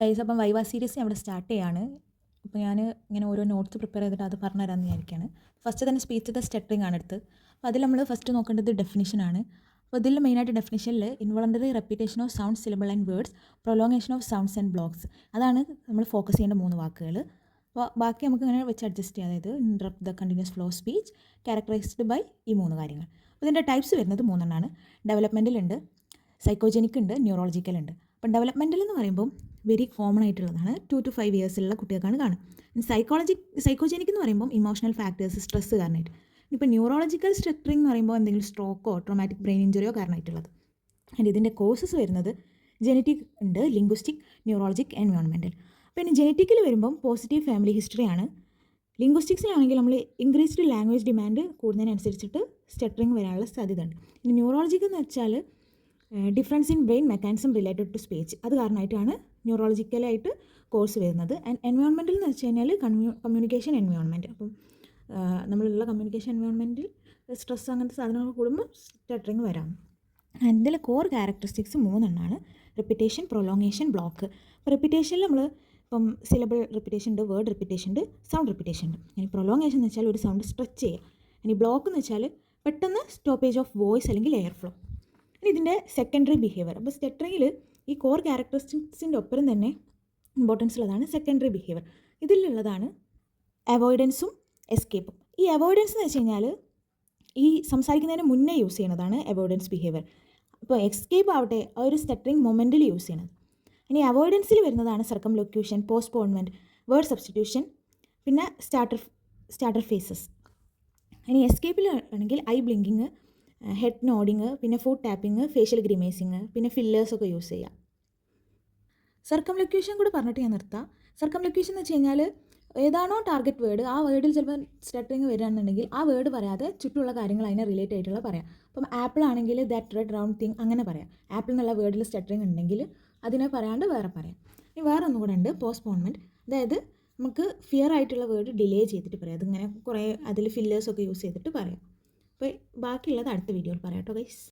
Guys അപ്പം viva series അവിടെ start ചെയ്യാണ്. അപ്പോൾ ഞാൻ ഇങ്ങനെ ഓരോ നോട്ട്സ് പ്രിപ്പയർ ചെയ്തിട്ട് അത് പറഞ്ഞു തരാമെന്ന് വിചാരിക്കുകയാണ്. ഫസ്റ്റ് തന്നെ സ്പീച്ച് ദ സ്റ്റട്ടറിംഗ് ആണ് എടുത്ത്. അപ്പോൾ അതിൽ നമ്മൾ ഫസ്റ്റ് നോക്കേണ്ടത് ഡെഫിനിഷനാണ്. അപ്പോൾ ഇതിൽ മെയിനായിട്ട് ഡെഫിനിഷനിൽ involuntary repetition of sound syllable and words, prolongation of sounds and blocks, അതാണ് നമ്മൾ ഫോക്കസ് ചെയ്യേണ്ട 3 വാക്കുകൾ. അപ്പോൾ ബാക്കി നമുക്ക് ഇങ്ങനെ വെച്ച് അഡ്ജസ്റ്റ് ചെയ്യാം. അതായത് interrupt the continuous flow speech, characterised by ഈ 3 കാര്യങ്ങൾ. അപ്പോൾ ഇതിൻ്റെ ടൈപ്സ് വരുന്നത് 3 എണ്ണമാണ്. ഡെവലപ്മെൻറ്റലുണ്ട്, സൈക്കോജനിക് ഉണ്ട്, ന്യൂറോളജിക്കൽ ഉണ്ട്. അപ്പം ഡെവലപ്മെൻറ്റൽ എന്ന് പറയുമ്പോൾ വെരി കോമൺ ആയിട്ടുള്ളതാണ്. 2 to 5 ഇയേഴ്സിലുള്ള കുട്ടികൾക്കാണ് കാണുക. സൈക്കോജനിക് എന്ന് പറയുമ്പോൾ ഇമോഷണൽ ഫാക്ടേഴ്സ്, സ്ട്രെസ്സ് കാരണമായിട്ട്. ഇപ്പോൾ ന്യൂറോളജിക്കൽ സ്റ്റട്ടറിംഗ് എന്ന് പറയുമ്പോൾ എന്തെങ്കിലും സ്ട്രോക്കോ ട്രോമാറ്റിക് ബ്രെയിൻ ഇഞ്ചുറിയോ കാരണമായിട്ടുള്ളത്. ആൻഡ് ഇതിൻ്റെ കോസസ് വരുന്നത് ജനറ്റിക് ഉണ്ട്, ലിംഗ്വിസ്റ്റിക്, ന്യൂറോളജിക്, എൻവയോൺമെൻറ്റൽ. പിന്നെ ജനറ്റിക്കിൽ വരുമ്പം പോസിറ്റീവ് ഫാമിലി ഹിസ്റ്ററിയാണ്. ലിംഗ്വിസ്റ്റിക്സിലാണെങ്കിൽ നമ്മൾ ഇൻക്രീസ്ഡ് ലാംഗ്വേജ് ഡിമാൻഡ് കൂടുന്നതിനനുസരിച്ചിട്ട് സ്റ്റട്ടറിംഗ് വരാനുള്ള സാധ്യത ഉണ്ട്. ഇനി ന്യൂറോളജിക് എന്ന് വെച്ചാൽ difference in brain mechanism related to speech, അത് കാരണമായിട്ടാണ് ന്യൂറോളജിക്കലായിട്ട് കോഴ്സ് വരുന്നത്. ആൻഡ് എൻവയോൺമെൻറ്റൽ എന്ന് വെച്ച് കഴിഞ്ഞാൽ കമ്മ്യൂണിക്കേഷൻ എൻവയോൺമെൻറ്റ്. അപ്പം നമ്മളുള്ള കമ്മ്യൂണിക്കേഷൻ എൻവയോൺമെൻറ്റിൽ സ്ട്രെസ് അങ്ങനത്തെ സാധനങ്ങൾ കൂടുമ്പോൾ സ്റ്റട്ടറിങ് വരാം. ആൻഡ് ഇതിലെ കോർ ക്യാരക്ടറിസ്റ്റിക്സ് 3 എണ്ണമാണ്: റെപ്പിറ്റേഷൻ, പ്രൊലോങ്ങേഷൻ, ബ്ലോക്ക്. അപ്പോൾ റെപ്പിറ്റേഷനിൽ നമ്മൾ ഇപ്പം സിലബിൾ റെപ്പിറ്റേഷൻ ഉണ്ട്, വേർഡ് റെപ്പിറ്റേഷൻ ഉണ്ട്, സൗണ്ട് റെപ്പിറ്റേഷൻ ഉണ്ട്. ഇനി പ്രൊലോങ്ങേഷൻ എന്ന് വെച്ചാൽ ഒരു സൗണ്ട് സ്ട്രെച്ച് ചെയ്യുക. ഇനി ബ്ലോക്ക് എന്ന് വെച്ചാൽ പെട്ടെന്ന് സ്റ്റോപ്പേജ് ഓഫ് വോയിസ് അല്ലെങ്കിൽ എയർ ഫ്ലോ. ഇനി ഇതിൻ്റെ സെക്കൻഡറി ബിഹേവിയർ. അപ്പോൾ സ്റ്റട്ടറിങ്ങിൽ ഈ കോർ ക്യാരക്ടറിസ്റ്റിക്സിൻ്റെ ഒപ്പം തന്നെ ഇമ്പോർട്ടൻസ് ഉള്ളതാണ് സെക്കൻഡറി ബിഹേവിയർ. ഇതിലുള്ളതാണ് അവോയ്ഡൻസും എസ്കേപ്പും. ഈ അവോയ്ഡൻസ് എന്ന് വെച്ച് കഴിഞ്ഞാൽ ഈ സംസാരിക്കുന്നതിന് മുന്നേ യൂസ് ചെയ്യുന്നതാണ് അവോയ്ഡൻസ് ബിഹേവിയർ. അപ്പോൾ എസ്കേപ്പ് ആവട്ടെ ആ ഒരു സ്റ്റട്ടറിങ് മൊമെൻറ്റിൽ യൂസ് ചെയ്യണത്. ഇനി അവോയ്ഡൻസിൽ വരുന്നതാണ് സർക്കംലൊക്യൂഷൻ, പോസ്റ്റ്പോൺമെൻറ്റ്, വേർഡ് സബ്സ്റ്റിറ്റ്യൂഷൻ, പിന്നെ സ്റ്റാർട്ടർ ഫേസസ്. ഇനി എസ്കേപ്പിൽ ആണെങ്കിൽ ഐ ബ്ലിങ്കിങ്, ഹെഡ് നോഡിങ്, പിന്നെ ഫുഡ് ടാപ്പിങ്, ഫേഷ്യൽ ഗ്രിമേസിങ്, പിന്നെ ഫില്ലേഴ്സൊക്കെ യൂസ് ചെയ്യാം. സർക്കംലൊക്യൂഷൻ കൂടെ പറഞ്ഞിട്ട് ഞാൻ നിർത്താം. സർക്കംലൊക്യൂഷൻ എന്ന് വെച്ച് കഴിഞ്ഞാൽ ഏതാണോ ടാർഗറ്റ് വേർഡ്, ആ വേർഡിൽ ചിലപ്പോൾ സ്റ്റട്ടറിങ് വരികയാണെന്നുണ്ടെങ്കിൽ ആ വേർഡ് പറയാതെ ചുറ്റുമുള്ള കാര്യങ്ങൾ അതിനെ റിലേറ്റ് ആയിട്ടുള്ള പറയാം. അപ്പം ആപ്പിൾ ആണെങ്കിൽ ദാറ്റ് റെഡ് റൗണ്ട് തിങ് അങ്ങനെ പറയാം. ആപ്പിൾ എന്നുള്ള വേർഡിൽ സ്റ്റട്ടറിങ് ഉണ്ടെങ്കിൽ അതിനെ പറയാണ്ട് വേറെ പറയാം. ഇനി വേറെ ഒന്നും കൂടെ ഉണ്ട്, പോസ്റ്റ്പോൺമെൻറ്റ്. അതായത് നമുക്ക് ഫിയർ ആയിട്ടുള്ള വേർഡ് ഡിലേ ചെയ്തിട്ട് പറയാം. അതിങ്ങനെ കുറേ അതിൽ ഫില്ലേഴ്സൊക്കെ യൂസ് ചെയ്തിട്ട് പറയാം. അപ്പോൾ ബാക്കിയുള്ളത് അടുത്ത വീഡിയോയിൽ പറയാം കേട്ടോ ഗൈസ്.